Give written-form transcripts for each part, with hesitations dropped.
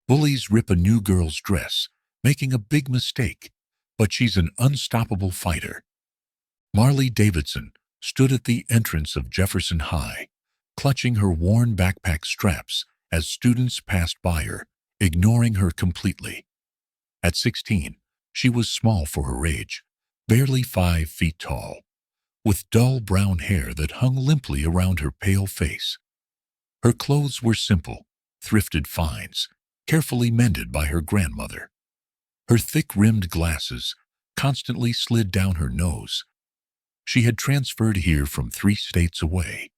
Bullies rip a new girl's dress, making a big mistake, but she's an unstoppable fighter. Marley Davidson stood at the entrance of Jefferson High, clutching her worn backpack straps as students passed by her, ignoring her completely. At 16, she was small for her age, barely 5 feet tall, with dull brown hair that hung limply around her pale face. Her clothes were simple, thrifted finds, carefully mended by her grandmother. Her thick-rimmed glasses constantly slid down her nose. She had transferred here from 3 states away,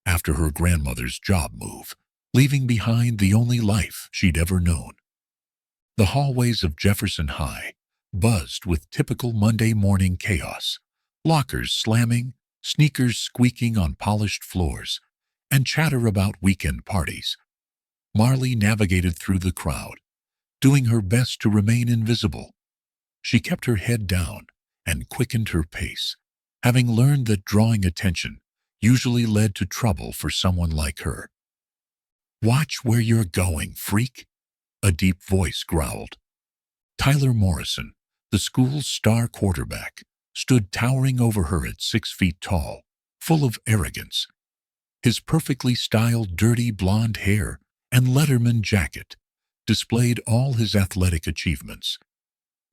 after her grandmother's job move, leaving behind the only life she'd ever known. The hallways of Jefferson High buzzed with typical Monday morning chaos, lockers slamming, sneakers squeaking on polished floors, and chatter about weekend parties. Marley navigated through the crowd, doing her best to remain invisible. She kept her head down and quickened her pace, having learned that drawing attention usually led to trouble for someone like her. "Watch where you're going, freak," a deep voice growled. Tyler Morrison, the school's star quarterback, stood towering over her at 6 feet tall, full of arrogance. His perfectly styled dirty blonde hair and Letterman jacket displayed all his athletic achievements.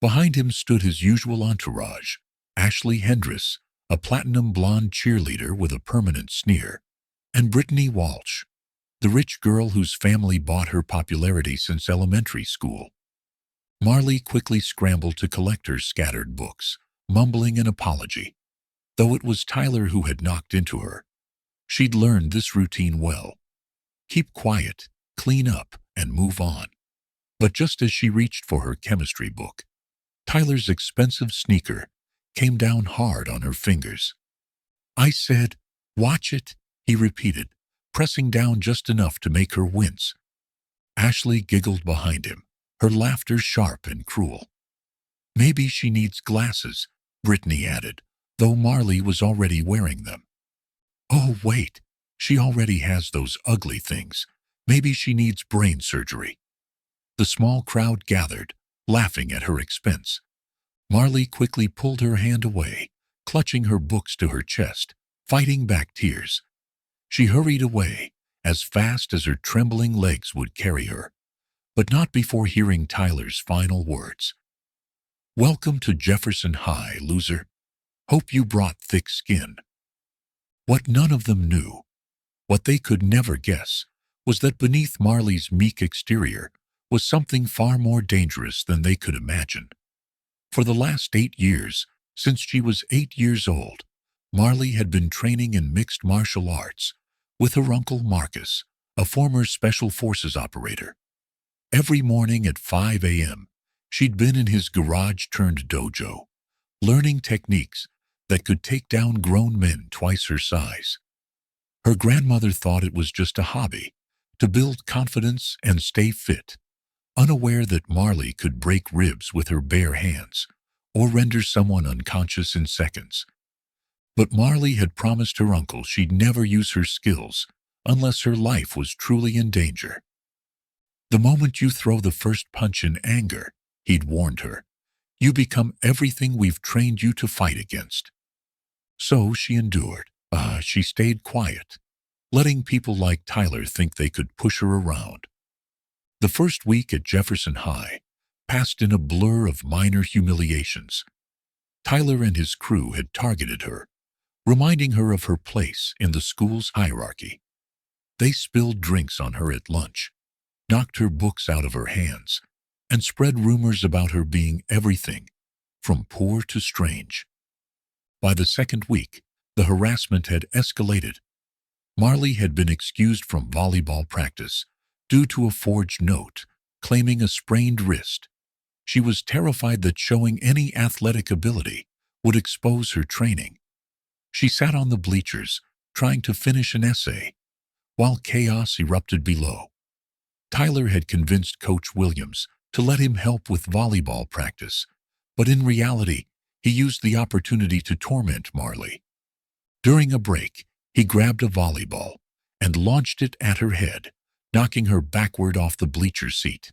Behind him stood his usual entourage, Ashley Hendress, a platinum blonde cheerleader with a permanent sneer, and Brittany Walsh, the rich girl whose family bought her popularity since elementary school. Marley quickly scrambled to collect her scattered books, mumbling an apology. Though it was Tyler who had knocked into her, she'd learned this routine well. Keep quiet, clean up, and move on. But just as she reached for her chemistry book, Tyler's expensive sneaker came down hard on her fingers. "I said, watch it," he repeated, pressing down just enough to make her wince. Ashley giggled behind him, her laughter sharp and cruel. "Maybe she needs glasses," Brittany added, though Marley was already wearing them. "Oh, wait, she already has those ugly things. Maybe she needs brain surgery." The small crowd gathered, laughing at her expense. Marley quickly pulled her hand away, clutching her books to her chest, fighting back tears. She hurried away, as fast as her trembling legs would carry her, but not before hearing Tyler's final words. "Welcome to Jefferson High, loser. Hope you brought thick skin." What none of them knew, what they could never guess, was that beneath Marley's meek exterior was something far more dangerous than they could imagine. For the last 8 years, since she was 8 years old, Marley had been training in mixed martial arts with her uncle Marcus, a former Special Forces operator. Every morning at 5 a.m., she'd been in his garage-turned-dojo, learning techniques that could take down grown men twice her size. Her grandmother thought it was just a hobby, to build confidence and stay fit, unaware that Marley could break ribs with her bare hands or render someone unconscious in seconds. But Marley had promised her uncle she'd never use her skills unless her life was truly in danger. "The moment you throw the first punch in anger," he'd warned her, "you become everything we've trained you to fight against." So she endured. She stayed quiet, letting people like Tyler think they could push her around. The first week at Jefferson High passed in a blur of minor humiliations. Tyler and his crew had targeted her, reminding her of her place in the school's hierarchy. They spilled drinks on her at lunch, knocked her books out of her hands, and spread rumors about her being everything from poor to strange. By the second week, the harassment had escalated. Marley had been excused from volleyball practice due to a forged note claiming a sprained wrist. She was terrified that showing any athletic ability would expose her training. She sat on the bleachers, trying to finish an essay, while chaos erupted below. Tyler had convinced Coach Williams to let him help with volleyball practice, but in reality, he used the opportunity to torment Marley. During a break, he grabbed a volleyball and launched it at her head, knocking her backward off the bleacher seat.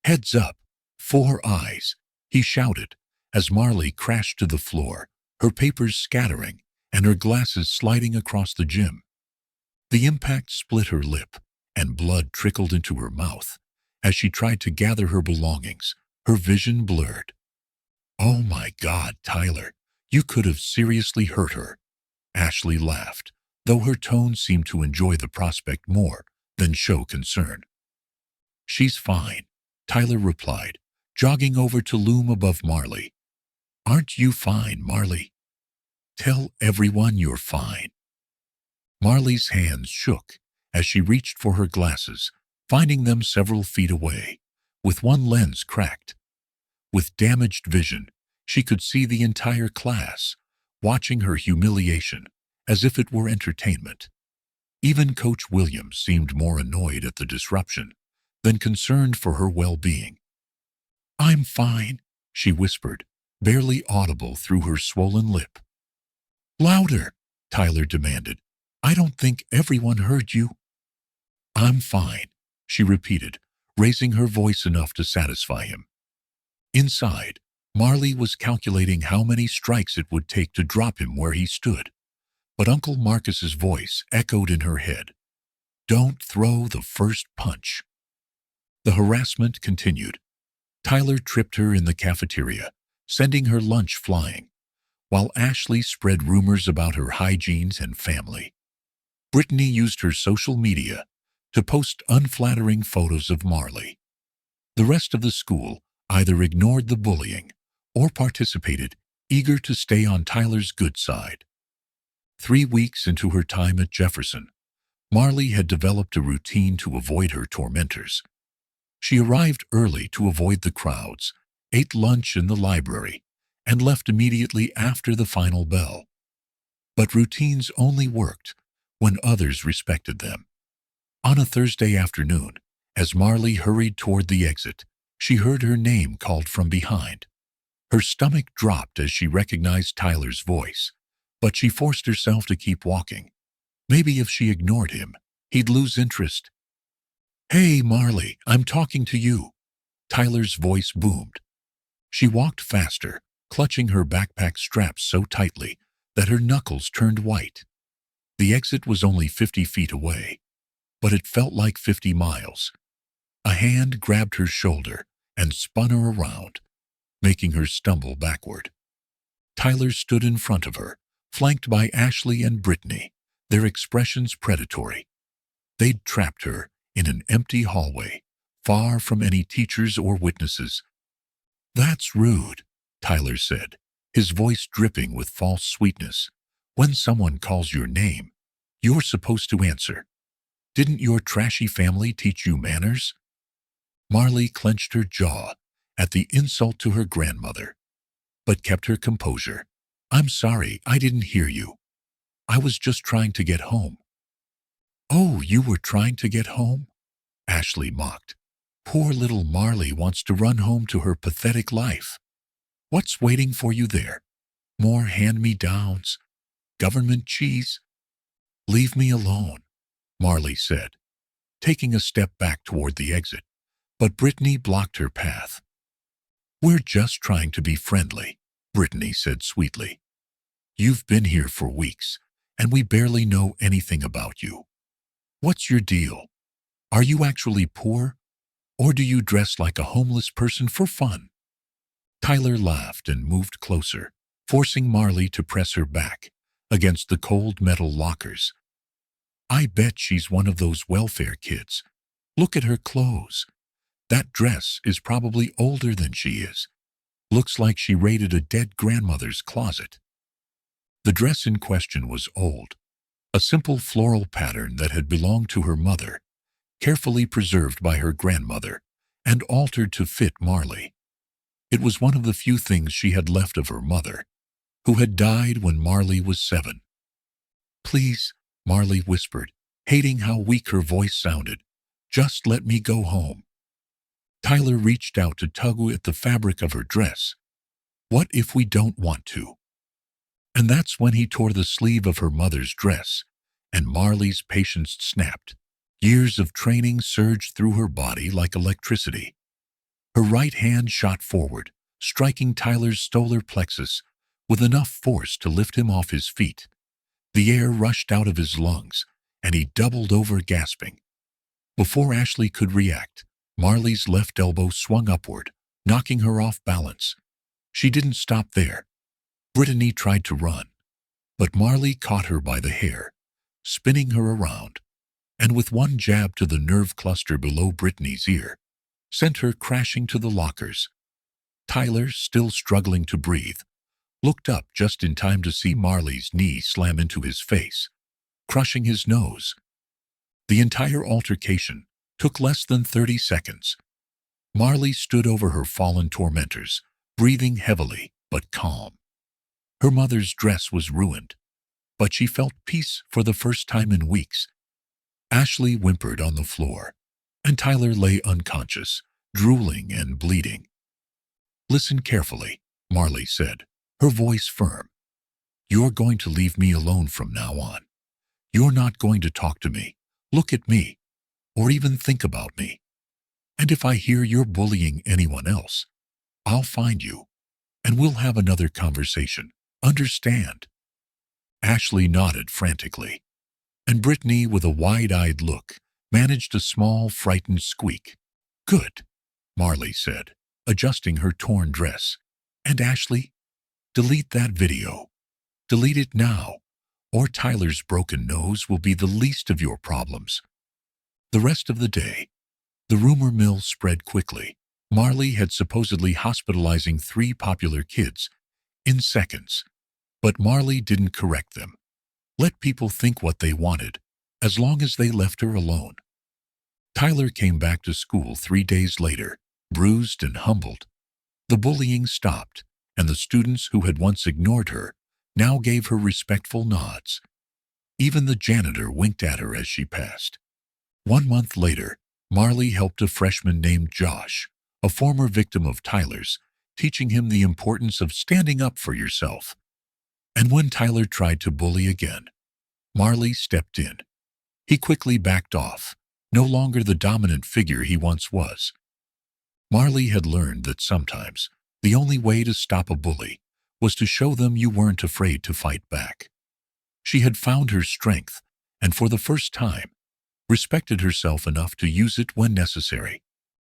Heads up! 4 eyes! He shouted as Marley crashed to the floor, her papers scattering and her glasses sliding across the gym. The impact split her lip, and blood trickled into her mouth. As she tried to gather her belongings, her vision blurred. "Oh my God, Tyler, you could have seriously hurt her." Ashley laughed, though her tone seemed to enjoy the prospect more than show concern. "She's fine," Tyler replied, jogging over to loom above Marley. "Aren't you fine, Marley? Tell everyone you're fine." Marley's hands shook as she reached for her glasses, finding them several feet away, with one lens cracked. With damaged vision, she could see the entire class, watching her humiliation as if it were entertainment. Even Coach Williams seemed more annoyed at the disruption than concerned for her well-being. "I'm fine," she whispered, barely audible through her swollen lip. "Louder," Tyler demanded. "I don't think everyone heard you." "I'm fine," she repeated, raising her voice enough to satisfy him. Inside, Marley was calculating how many strikes it would take to drop him where he stood. But Uncle Marcus's voice echoed in her head. "Don't throw the first punch." The harassment continued. Tyler tripped her in the cafeteria, sending her lunch flying, while Ashley spread rumors about her hygiene and family. Brittany used her social media to post unflattering photos of Marley. The rest of the school either ignored the bullying or participated, eager to stay on Tyler's good side. 3 weeks into her time at Jefferson, Marley had developed a routine to avoid her tormentors. She arrived early to avoid the crowds, ate lunch in the library, and left immediately after the final bell. But routines only worked when others respected them. On a Thursday afternoon, as Marley hurried toward the exit, she heard her name called from behind. Her stomach dropped as she recognized Tyler's voice, but she forced herself to keep walking. Maybe if she ignored him, he'd lose interest. "Hey, Marley, I'm talking to you," Tyler's voice boomed. She walked faster, clutching her backpack straps so tightly that her knuckles turned white. The exit was only 50 feet away, but it felt like 50 miles. A hand grabbed her shoulder and spun her around, making her stumble backward. Tyler stood in front of her, flanked by Ashley and Brittany, their expressions predatory. They'd trapped her in an empty hallway, far from any teachers or witnesses. "That's rude," Tyler said, his voice dripping with false sweetness. "When someone calls your name, you're supposed to answer. Didn't your trashy family teach you manners?" Marley clenched her jaw at the insult to her grandmother, but kept her composure. "I'm sorry, I didn't hear you. I was just trying to get home." "Oh, you were trying to get home?" Ashley mocked. "Poor little Marley wants to run home to her pathetic life. What's waiting for you there? More hand-me-downs? Government cheese?" "Leave me alone," Marley said, taking a step back toward the exit, but Brittany blocked her path. "We're just trying to be friendly," Brittany said sweetly. "You've been here for weeks, and we barely know anything about you. What's your deal? Are you actually poor, or do you dress like a homeless person for fun?" Tyler laughed and moved closer, forcing Marley to press her back against the cold metal lockers. "I bet she's one of those welfare kids. Look at her clothes. That dress is probably older than she is. Looks like she raided a dead grandmother's closet." The dress in question was old, a simple floral pattern that had belonged to her mother, carefully preserved by her grandmother, and altered to fit Marley. It was one of the few things she had left of her mother, who had died when Marley was 7. "Please," Marley whispered, hating how weak her voice sounded, "just let me go home." Tyler reached out to tug at the fabric of her dress. "What if we don't want to?" And that's when he tore the sleeve of her mother's dress, and Marley's patience snapped. Years of training surged through her body like electricity. Her right hand shot forward, striking Tyler's solar plexus with enough force to lift him off his feet. The air rushed out of his lungs, and he doubled over, gasping. Before Ashley could react, Marley's left elbow swung upward, knocking her off balance. She didn't stop there. Brittany tried to run, but Marley caught her by the hair, spinning her around, and with one jab to the nerve cluster below Brittany's ear, sent her crashing to the lockers. Tyler, still struggling to breathe, looked up just in time to see Marley's knee slam into his face, crushing his nose. The entire altercation took less than 30 seconds. Marley stood over her fallen tormentors, breathing heavily but calm. Her mother's dress was ruined, but she felt peace for the first time in weeks. Ashley whimpered on the floor, and Tyler lay unconscious, drooling and bleeding. "Listen carefully," Marley said, her voice firm. "You're going to leave me alone from now on. You're not going to talk to me, look at me, or even think about me. And if I hear you're bullying anyone else, I'll find you, and we'll have another conversation. Understand?" Ashley nodded frantically, and Brittany, with a wide-eyed look, managed a small, frightened squeak. "Good," Marley said, adjusting her torn dress. "And Ashley, delete that video. Delete it now, or Tyler's broken nose will be the least of your problems." The rest of the day, the rumor mill spread quickly. Marley had supposedly hospitalizing 3 popular kids in seconds, but Marley didn't correct them. Let people think what they wanted, as long as they left her alone. Tyler came back to school 3 days later, bruised and humbled. The bullying stopped, and the students who had once ignored her now gave her respectful nods. Even the janitor winked at her as she passed. 1 month later, Marley helped a freshman named Josh, a former victim of Tyler's, teaching him the importance of standing up for yourself. And when Tyler tried to bully again, Marley stepped in. He quickly backed off, no longer the dominant figure he once was. Marley had learned that sometimes the only way to stop a bully was to show them you weren't afraid to fight back. She had found her strength, and for the first time, respected herself enough to use it when necessary.